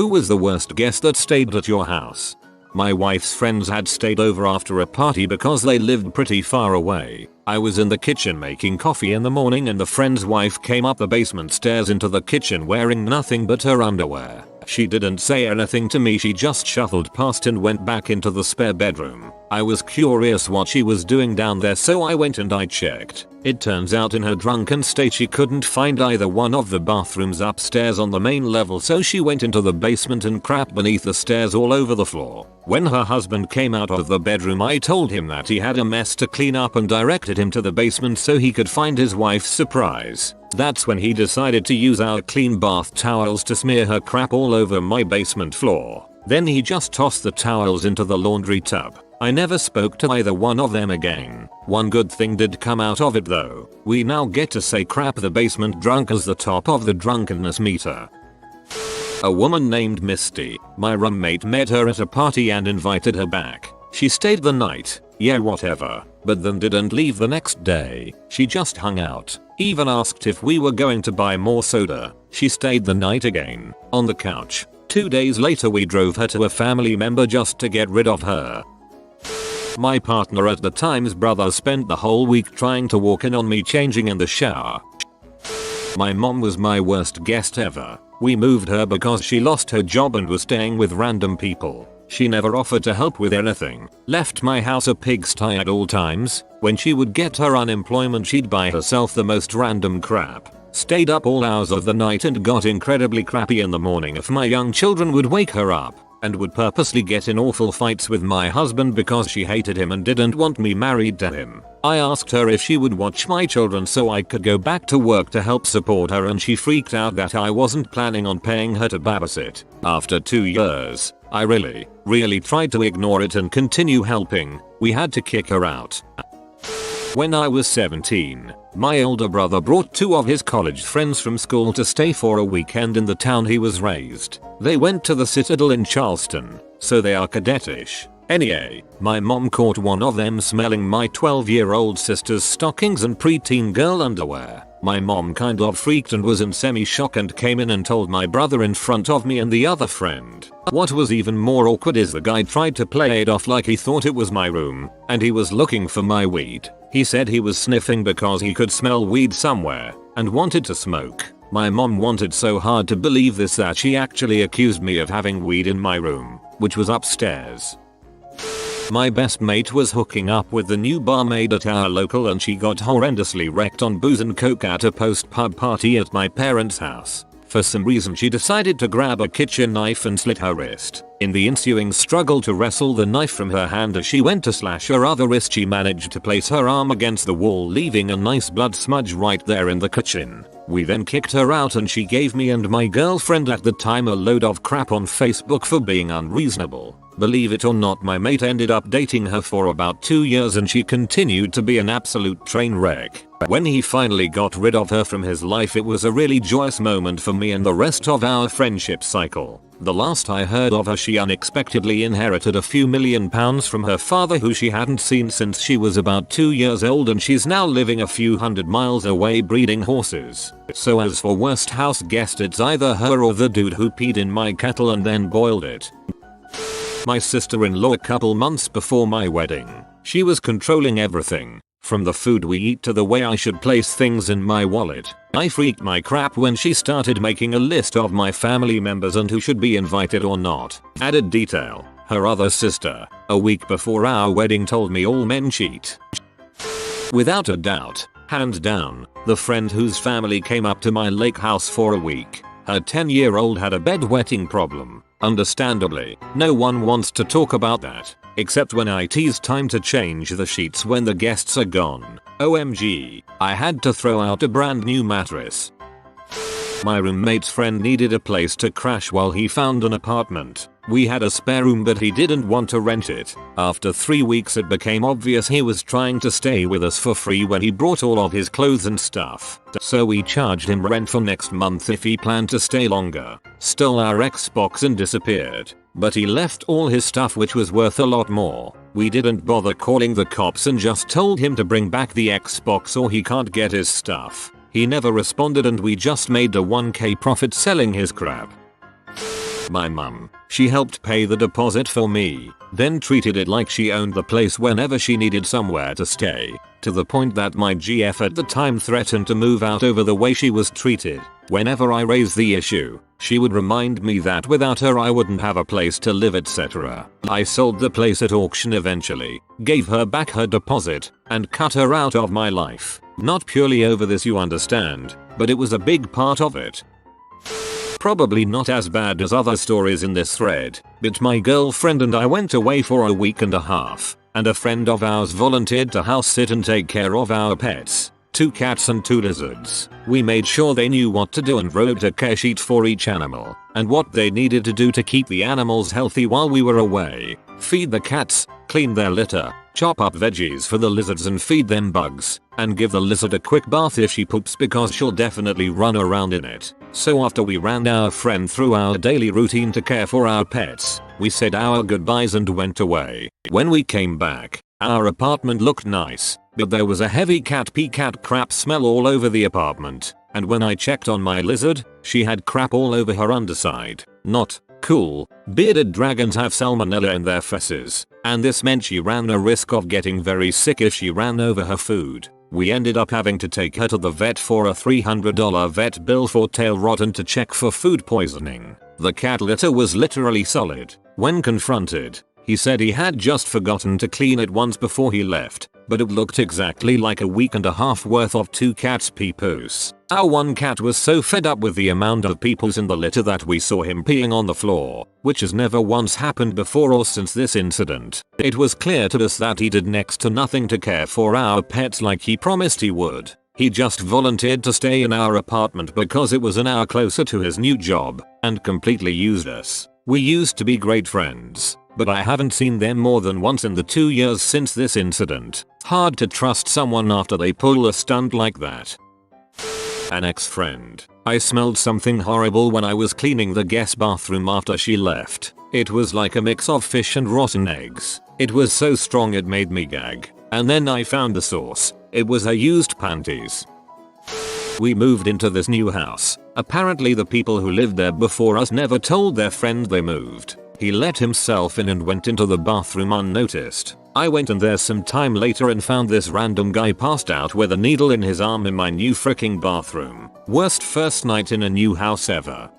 Who was the worst guest that stayed at your house? My wife's friends had stayed over after a party because they lived pretty far away. I was in the kitchen making coffee in the morning and the friend's wife came up the basement stairs into the kitchen wearing nothing but her underwear. She didn't say anything to me, she just shuffled past and went back into the spare bedroom. I was curious what she was doing down there, so I went and I checked. It turns out in her drunken state she couldn't find either one of the bathrooms upstairs on the main level, so she went into the basement and crapped beneath the stairs all over the floor. When her husband came out of the bedroom, I told him that he had a mess to clean up and directed him to the basement so he could find his wife's surprise. That's when he decided to use our clean bath towels to smear her crap all over my basement floor. Then he just tossed the towels into the laundry tub. I never spoke to either one of them again. One good thing did come out of it though. We now get to say crap the basement drunk as the top of the drunkenness meter. A woman named Misty. My roommate met her at a party and invited her back. She stayed the night, yeah whatever, but then didn't leave the next day. She just hung out. Even asked if we were going to buy more soda. She stayed the night again, on the couch. 2 days later we drove her to a family member just to get rid of her. My partner at the time's brother spent the whole week trying to walk in on me changing in the shower. My mom was my worst guest ever. We moved her because she lost her job and was staying with random people. She never offered to help with anything. Left my house a pigsty at all times. When she would get her unemployment she'd buy herself the most random crap. Stayed up all hours of the night and got incredibly crappy in the morning if my young children would wake her up. And would purposely get in awful fights with my husband because she hated him and didn't want me married to him. I asked her if she would watch my children so I could go back to work to help support her, and she freaked out that I wasn't planning on paying her to babysit. After 2 years, I really tried to ignore it and continue helping. We had to kick her out. When I was 17, my older brother brought 2 of his college friends from school to stay for a weekend in the town he was raised. They went to the Citadel in Charleston, so they are cadetish. Anyway, my mom caught one of them smelling my 12-year-old sister's stockings and preteen girl underwear. My mom kind of freaked and was in semi-shock and came in and told my brother in front of me and the other friend. What was even more awkward is the guy tried to play it off like he thought it was my room, and he was looking for my weed. He said he was sniffing because he could smell weed somewhere, and wanted to smoke. My mom wanted so hard to believe this that she actually accused me of having weed in my room, which was upstairs. My best mate was hooking up with the new barmaid at our local and she got horrendously wrecked on booze and coke at a post-pub party at my parents' house. For some reason she decided to grab a kitchen knife and slit her wrist. In the ensuing struggle to wrestle the knife from her hand as she went to slash her other wrist, she managed to place her arm against the wall, leaving a nice blood smudge right there in the kitchen. We then kicked her out and she gave me and my girlfriend at the time a load of crap on Facebook for being unreasonable. Believe it or not, my mate ended up dating her for about 2 years and she continued to be an absolute train wreck. When he finally got rid of her from his life, it was a really joyous moment for me and the rest of our friendship cycle. The last I heard of her, she unexpectedly inherited a few £1,000,000 from her father, who she hadn't seen since she was about 2 years old, and she's now living a few hundred miles away breeding horses. So as for worst house guest, it's either her or the dude who peed in my kettle and then boiled it. My sister-in-law a couple months before my wedding. She was controlling everything, from the food we eat to the way I should place things in my wallet. I freaked my crap when she started making a list of my family members and who should be invited or not. Added detail, her other sister, a week before our wedding, told me all men cheat. Without a doubt, hands down, the friend whose family came up to my lake house for a week. Her 10-year-old had a bedwetting problem. Understandably, no one wants to talk about that, except when I tease time to change the sheets when the guests are gone. OMG, I had to throw out a brand new mattress. My roommate's friend needed a place to crash while he found an apartment. We had a spare room but he didn't want to rent it. After 3 weeks it became obvious he was trying to stay with us for free when he brought all of his clothes and stuff. So we charged him rent for next month if he planned to stay longer. Stole our Xbox and disappeared. But he left all his stuff, which was worth a lot more. We didn't bother calling the cops and just told him to bring back the Xbox or he can't get his stuff. He never responded and we just made a 1k profit selling his crap. My mum, she helped pay the deposit for me, then treated it like she owned the place whenever she needed somewhere to stay, to the point that my GF at the time threatened to move out over the way she was treated. Whenever I raised the issue, she would remind me that without her I wouldn't have a place to live, etc. I sold the place at auction eventually, gave her back her deposit, and cut her out of my life. Not purely over this, you understand, but it was a big part of it. Probably not as bad as other stories in this thread, but my girlfriend and I went away for a week and a half, and a friend of ours volunteered to house sit and take care of our pets. 2 cats and 2 lizards. We made sure they knew what to do and wrote a care sheet for each animal, and what they needed to do to keep the animals healthy while we were away. Feed the cats, clean their litter, chop up veggies for the lizards and feed them bugs, and give the lizard a quick bath if she poops because she'll definitely run around in it. So after we ran our friend through our daily routine to care for our pets, we said our goodbyes and went away. When we came back, our apartment looked nice, but there was a heavy cat pee cat crap smell all over the apartment, and when I checked on my lizard, she had crap all over her underside. Not cool. Bearded dragons have salmonella in their fesses, and this meant she ran a risk of getting very sick if she ran over her food. We ended up having to take her to the vet for a $300 vet bill for tail rot and to check for food poisoning. The cat litter was literally solid. When confronted, he said he had just forgotten to clean it once before he left, but it looked exactly like a week and a half worth of 2 cats' pee-poos. Our one cat was so fed up with the amount of pee-poos in the litter that we saw him peeing on the floor, which has never once happened before or since this incident. It was clear to us that he did next to nothing to care for our pets like he promised he would. He just volunteered to stay in our apartment because it was an hour closer to his new job, and completely used us. We used to be great friends, but I haven't seen them more than once in the 2 years since this incident. Hard to trust someone after they pull a stunt like that. An ex-friend. I smelled something horrible when I was cleaning the guest bathroom after she left. It was like a mix of fish and rotten eggs. It was so strong it made me gag. And then I found the source. It was her used panties. We moved into this new house. Apparently the people who lived there before us never told their friend they moved. He let himself in and went into the bathroom unnoticed. I went in there some time later and found this random guy passed out with a needle in his arm in my new freaking bathroom. Worst first night in a new house ever.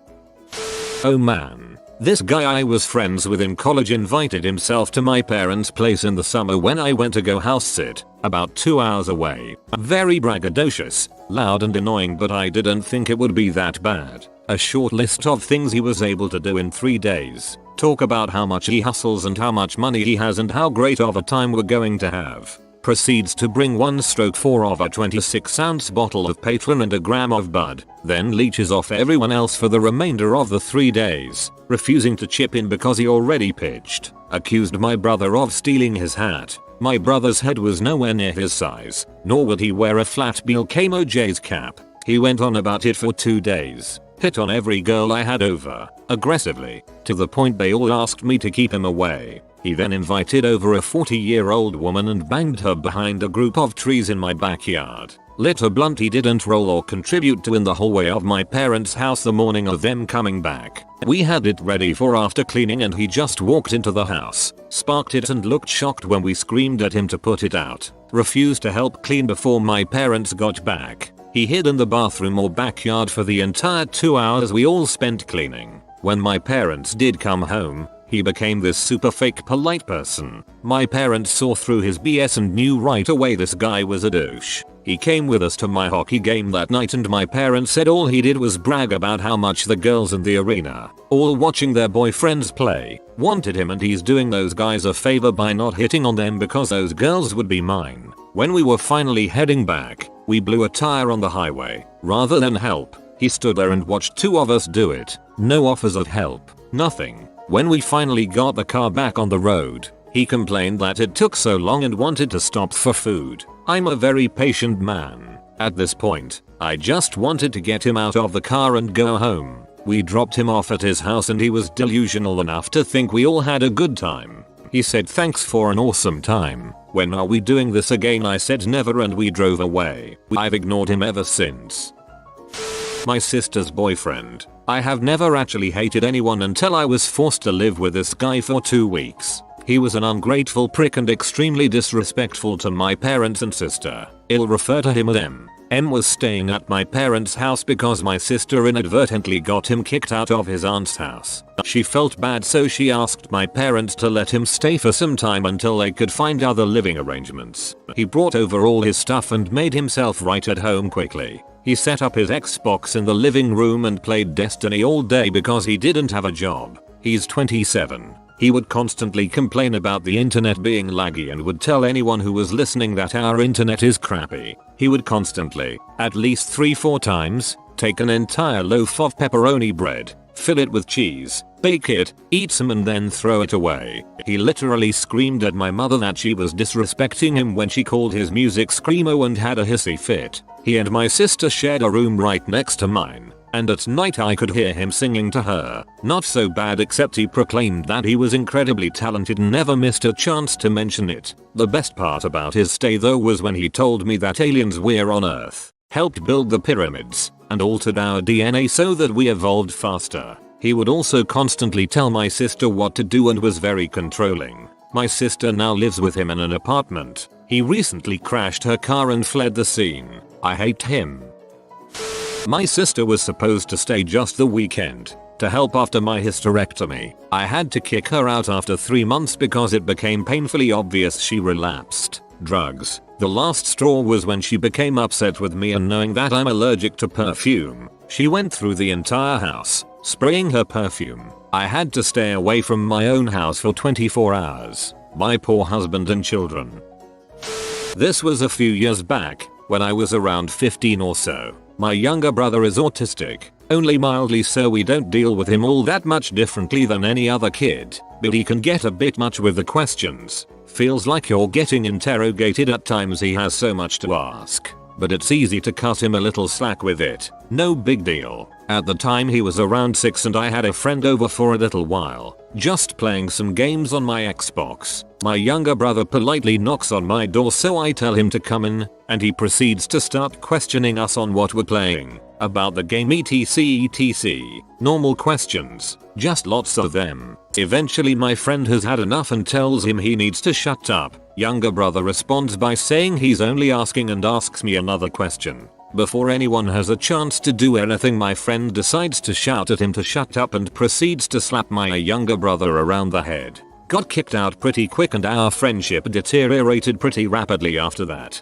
Oh man. This guy I was friends with in college invited himself to my parents' place in the summer when I went to go house sit, about 2 hours away. Very braggadocious, loud and annoying, but I didn't think it would be that bad. A short list of things he was able to do in 3 days. Talk about how much he hustles and how much money he has and how great of a time we're going to have. Proceeds to bring 1/4 of a 26-ounce bottle of Patron and a gram of Bud, then leeches off everyone else for the remainder of the 3 days, refusing to chip in because he already pitched. Accused my brother of stealing his hat. My brother's head was nowhere near his size, nor would he wear a flat Bill J's cap. He went on about it for 2 days. Hit on every girl I had over, aggressively, to the point they all asked me to keep him away. He then invited over a 40-year-old woman and banged her behind a group of trees in my backyard. Lit a blunt he didn't roll or contribute to in the hallway of my parents' house the morning of them coming back. We had it ready for after cleaning and he just walked into the house, sparked it and looked shocked when we screamed at him to put it out. Refused to help clean before my parents got back. He hid in the bathroom or backyard for the entire 2 hours we all spent cleaning. When my parents did come home, he became this super fake polite person. My parents saw through his BS and knew right away this guy was a douche. He came with us to my hockey game that night and my parents said all he did was brag about how much the girls in the arena, all watching their boyfriends play, wanted him, and he's doing those guys a favor by not hitting on them because those girls would be mine. When we were finally heading back, we blew a tire on the highway. Rather than help, he stood there and watched 2 of us do it. No offers of help. Nothing. When we finally got the car back on the road, he complained that it took so long and wanted to stop for food. I'm a very patient man. At this point, I just wanted to get him out of the car and go home. We dropped him off at his house and he was delusional enough to think we all had a good time. He said thanks for an awesome time. When are we doing this again? I said never and we drove away. I've ignored him ever since. My sister's boyfriend. I have never actually hated anyone until I was forced to live with this guy for 2 weeks. He was an ungrateful prick and extremely disrespectful to my parents and sister. I'll refer to him as M. M was staying at my parents' house because my sister inadvertently got him kicked out of his aunt's house. She felt bad, so she asked my parents to let him stay for some time until they could find other living arrangements. He brought over all his stuff and made himself right at home quickly. He set up his Xbox in the living room and played Destiny all day because he didn't have a job. He's 27. He would constantly complain about the internet being laggy and would tell anyone who was listening that our internet is crappy. He would constantly, at least 3-4 times, take an entire loaf of pepperoni bread, fill it with cheese, bake it, eat some and then throw it away. He literally screamed at my mother that she was disrespecting him when she called his music screamo and had a hissy fit. He and my sister shared a room right next to mine, and at night I could hear him singing to her. Not so bad, except he proclaimed that he was incredibly talented and never missed a chance to mention it. The best part about his stay though was when he told me that aliens were on Earth, helped build the pyramids, and altered our DNA so that we evolved faster. He would also constantly tell my sister what to do and was very controlling. My sister now lives with him in an apartment. He recently crashed her car and fled the scene. I hate him. My sister was supposed to stay just the weekend to help after my hysterectomy. I had to kick her out after 3 months because it became painfully obvious she relapsed. Drugs. The last straw was when she became upset with me, and knowing that I'm allergic to perfume, she went through the entire house, spraying her perfume. I had to stay away from my own house for 24 hours. My poor husband and children. This was a few years back, when I was around 15 or so. My younger brother is autistic, only mildly so. We don't deal with him all that much differently than any other kid, but he can get a bit much with the questions. Feels like you're getting interrogated at times. He has so much to ask, but it's easy to cut him a little slack with it. No big deal. At the time he was around 6 and I had a friend over for a little while, just playing some games on my Xbox. My younger brother politely knocks on my door, so I tell him to come in, and he proceeds to start questioning us on what we're playing, about the game etc. Normal questions, just lots of them. Eventually my friend has had enough and tells him he needs to shut up. Younger brother responds by saying he's only asking and asks me another question. Before anyone has a chance to do anything, my friend decides to shout at him to shut up and proceeds to slap my younger brother around the head. Got kicked out pretty quick and our friendship deteriorated pretty rapidly after that.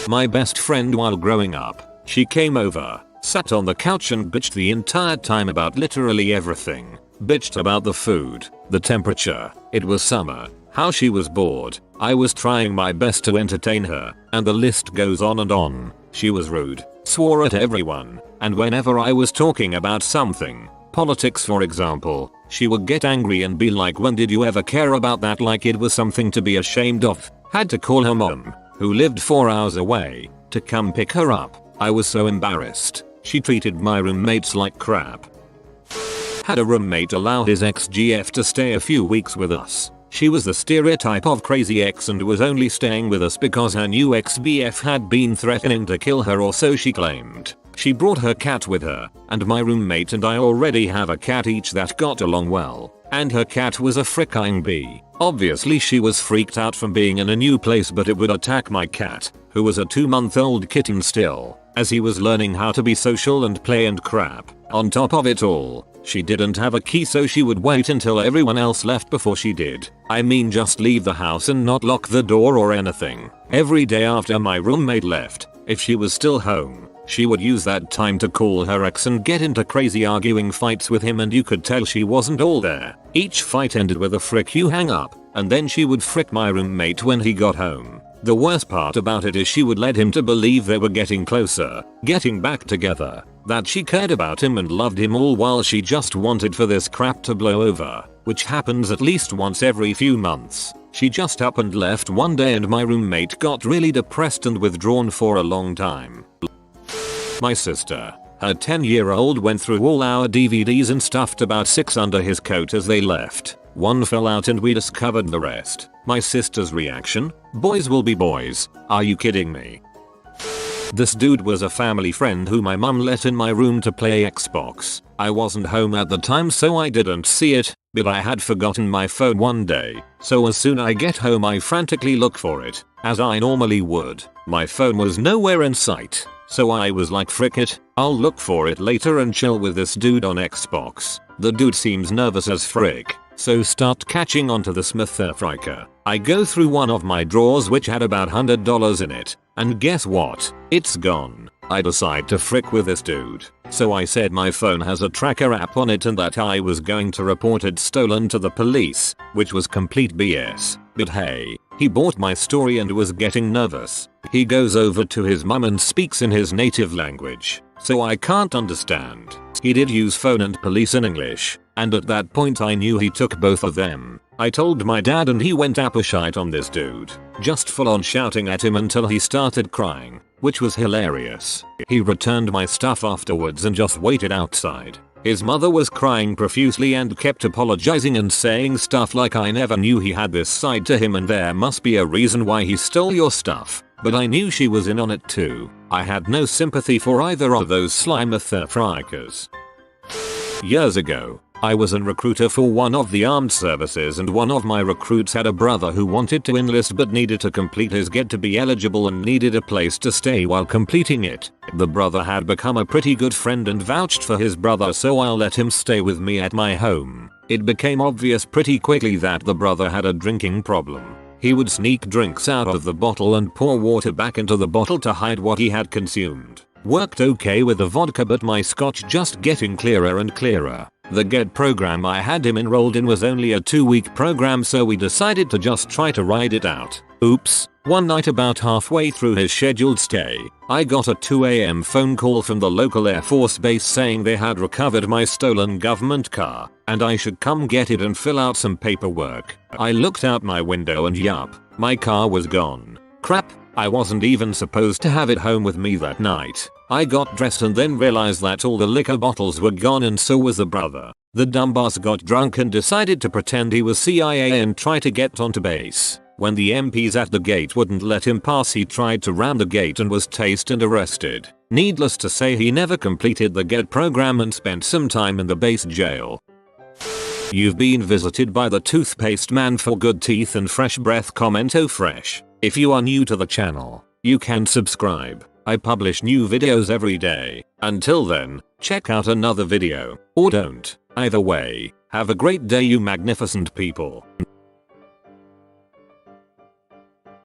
My best friend while growing up, she came over, sat on the couch and bitched the entire time about literally everything. Bitched about the food, the temperature, it was summer, how she was bored, I was trying my best to entertain her, and the list goes on and on. She was rude, swore at everyone, and whenever I was talking about something, politics for example, she would get angry and be like, when did you ever care about that, like it was something to be ashamed of. Had to call her mom, who lived 4 hours away, to come pick her up. I was so embarrassed. She treated my roommates like crap. Had a roommate allow his ex-GF to stay a few weeks with us. She was the stereotype of crazy ex and was only staying with us because her new ex-BF had been threatening to kill her, or so she claimed. She brought her cat with her, and my roommate and I already have a cat each that got along well, and her cat was a fricking bee. Obviously she was freaked out from being in a new place, but it would attack my cat, who was a 2-month-old kitten still, as he was learning how to be social and play and crap. On top of it all, she didn't have a key, so she would wait until everyone else left before she did. I mean, just leave the house and not lock the door or anything. Every day after my roommate left, if she was still home, she would use that time to call her ex and get into crazy arguing fights with him, and you could tell she wasn't all there. Each fight ended with a frick you hang up, and then she would frick my roommate when he got home. The worst part about it is she would let him to believe they were getting closer, getting back together, that she cared about him and loved him, all while she just wanted for this crap to blow over, which happens at least once every few months. She just up and left one day and my roommate got really depressed and withdrawn for a long time. My sister, her 10-year-old, went through all our DVDs and stuffed about 6 under his coat as they left. One fell out and we discovered the rest. My sister's reaction? Boys will be boys. Are you kidding me? This dude was a family friend who my mum let in my room to play Xbox. I wasn't home at the time so I didn't see it, but I had forgotten my phone one day. So as soon as I get home I frantically look for it, as I normally would. My phone was nowhere in sight. So I was like, frick it, I'll look for it later and chill with this dude on Xbox. The dude seems nervous as frick, so start catching onto the Smith-Fricker. I go through one of my drawers which had about $100 in it, and guess what? It's gone. I decide to frick with this dude. So I said my phone has a tracker app on it and that I was going to report it stolen to the police, which was complete BS. But hey, he bought my story and was getting nervous. He goes over to his mum and speaks in his native language, so I can't understand. He did use phone and police in English, and at that point I knew he took both of them. I told my dad and he went apeshite on this dude, just full on shouting at him until he started crying, which was hilarious. He returned my stuff afterwards and just waited outside. His mother was crying profusely and kept apologizing and saying stuff like, I never knew he had this side to him and there must be a reason why he stole your stuff. But I knew she was in on it too. I had no sympathy for either of those Smith-Frickers. Years ago, I was a recruiter for one of the armed services and one of my recruits had a brother who wanted to enlist but needed to complete his get to be eligible and needed a place to stay while completing it. The brother had become a pretty good friend and vouched for his brother, so I let him stay with me at my home. It became obvious pretty quickly that the brother had a drinking problem. He would sneak drinks out of the bottle and pour water back into the bottle to hide what he had consumed. Worked okay with the vodka, but my scotch just getting clearer and clearer. The GET program I had him enrolled in was only a 2-week program, so we decided to just try to ride it out. Oops. One night about halfway through his scheduled stay, I got a 2 AM phone call from the local Air Force base saying they had recovered my stolen government car, and I should come get it and fill out some paperwork. I looked out my window and yup, my car was gone. Crap, I wasn't even supposed to have it home with me that night. I got dressed and then realized that all the liquor bottles were gone and so was the brother. The dumbass got drunk and decided to pretend he was CIA and try to get onto base. When the MPs at the gate wouldn't let him pass, he tried to ram the gate and was tased and arrested. Needless to say, he never completed the GET program and spent some time in the base jail. You've been visited by the toothpaste man for good teeth and fresh breath. Comment oh fresh. If you are new to the channel, you can subscribe. I publish new videos every day. Until then, check out another video, or don't. Either way, have a great day you magnificent people.